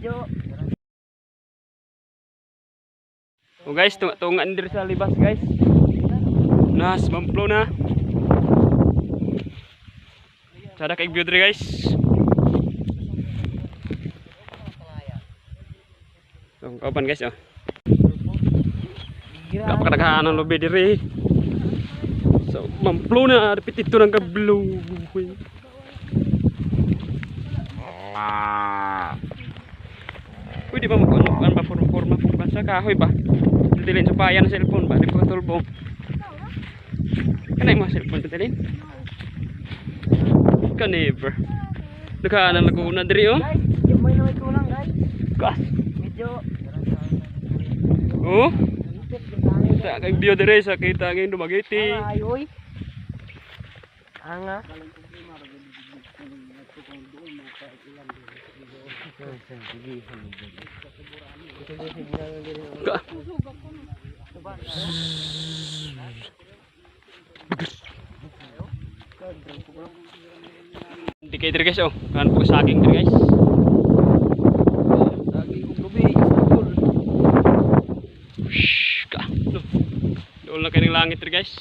Medyo. Oh guys, tungan diri sa libas guys. Nas mamplo na. Sada kay view diri guys. So, kapan guys oh. Kapag ang lobe diri. So, mamplo na dapit ito ng kablo. Pwede ba magkuhan ba forma sa kahoy ba? Dilin supayan sa cellphone ba? Di pa katulbong. Kanay mo cellphone dilin? Ka never. Nagkaan ang laguna diri oh. Guys, yung may naway kulang guys. Gas. Medyo. Oh. Sa kay bio diri sa kita ngayon dumagiti. Ay, oy. Anga. Hindi kayo diri guys oh. Kan po saging diri guys. Saging ug lubi. Shh ka. Doon lang kayo ng langit diri guys.